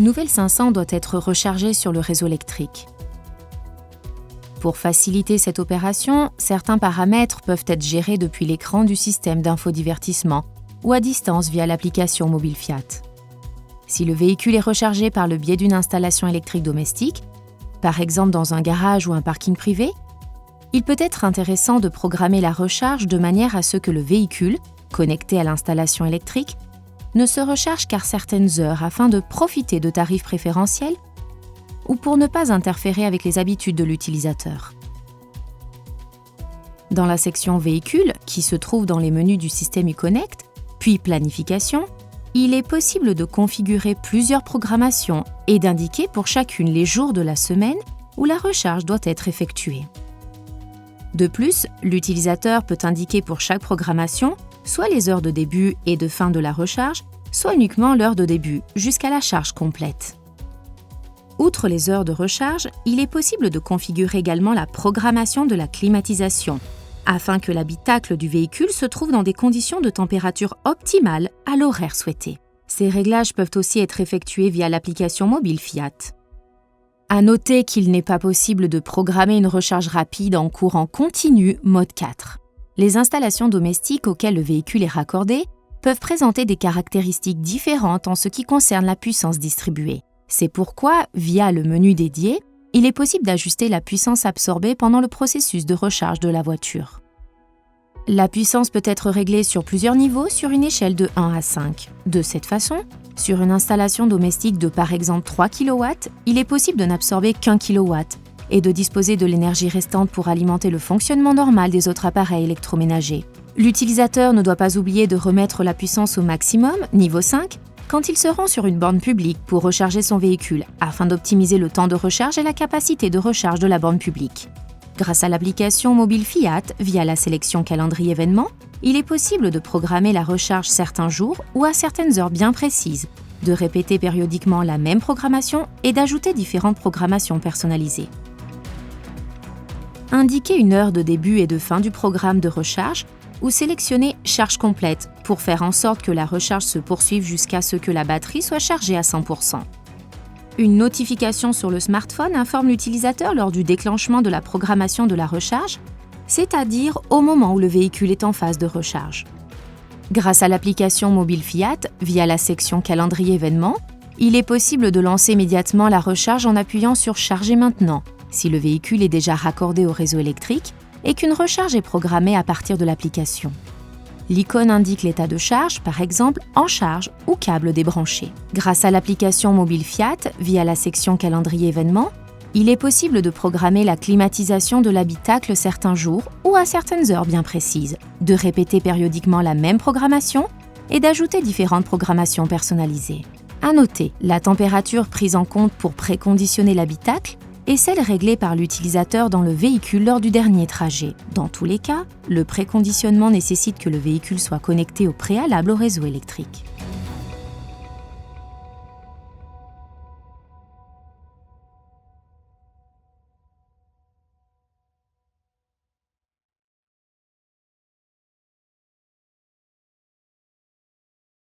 nouvelle 500 doit être rechargée sur le réseau électrique. Pour faciliter cette opération, certains paramètres peuvent être gérés depuis l'écran du système d'infodivertissement ou à distance via l'application Mobile Fiat. Si le véhicule est rechargé par le biais d'une installation électrique domestique, par exemple dans un garage ou un parking privé, il peut être intéressant de programmer la recharge de manière à ce que le véhicule, connecté à l'installation électrique, ne se recharge qu'à certaines heures afin de profiter de tarifs préférentiels ou pour ne pas interférer avec les habitudes de l'utilisateur. Dans la section Véhicules, qui se trouve dans les menus du système uConnect, puis Planification, il est possible de configurer plusieurs programmations et d'indiquer pour chacune les jours de la semaine où la recharge doit être effectuée. De plus, l'utilisateur peut indiquer pour chaque programmation soit les heures de début et de fin de la recharge, soit uniquement l'heure de début, jusqu'à la charge complète. Outre les heures de recharge, il est possible de configurer également la programmation de la climatisation, afin que l'habitacle du véhicule se trouve dans des conditions de température optimales à l'horaire souhaité. Ces réglages peuvent aussi être effectués via l'application Mobile Fiat. À noter qu'il n'est pas possible de programmer une recharge rapide en courant continu mode 4. Les installations domestiques auxquelles le véhicule est raccordé peuvent présenter des caractéristiques différentes en ce qui concerne la puissance distribuée. C'est pourquoi, via le menu dédié, il est possible d'ajuster la puissance absorbée pendant le processus de recharge de la voiture. La puissance peut être réglée sur plusieurs niveaux sur une échelle de 1 à 5. De cette façon, sur une installation domestique de par exemple 3 kW, il est possible de n'absorber qu'1 kW et de disposer de l'énergie restante pour alimenter le fonctionnement normal des autres appareils électroménagers. L'utilisateur ne doit pas oublier de remettre la puissance au maximum, niveau 5, quand il se rend sur une borne publique pour recharger son véhicule, afin d'optimiser le temps de recharge et la capacité de recharge de la borne publique. Grâce à l'application Mobile Fiat, via la sélection calendrier événements, il est possible de programmer la recharge certains jours ou à certaines heures bien précises, de répéter périodiquement la même programmation et d'ajouter différentes programmations personnalisées. Indiquer une heure de début et de fin du programme de recharge ou sélectionner « Charge complète » pour faire en sorte que la recharge se poursuive jusqu'à ce que la batterie soit chargée à 100%. Une notification sur le smartphone informe l'utilisateur lors du déclenchement de la programmation de la recharge, c'est-à-dire au moment où le véhicule est en phase de recharge. Grâce à l'application Mobile Fiat, via la section Calendrier événements, il est possible de lancer immédiatement la recharge en appuyant sur « Charger maintenant » si le véhicule est déjà raccordé au réseau électrique et qu'une recharge est programmée à partir de l'application. L'icône indique l'état de charge, par exemple en charge ou câble débranché. Grâce à l'application Mobile Fiat, via la section Calendrier événements, il est possible de programmer la climatisation de l'habitacle certains jours ou à certaines heures bien précises, de répéter périodiquement la même programmation et d'ajouter différentes programmations personnalisées. À noter, la température prise en compte pour préconditionner l'habitacle et celle réglée par l'utilisateur dans le véhicule lors du dernier trajet. Dans tous les cas, le préconditionnement nécessite que le véhicule soit connecté au préalable au réseau électrique.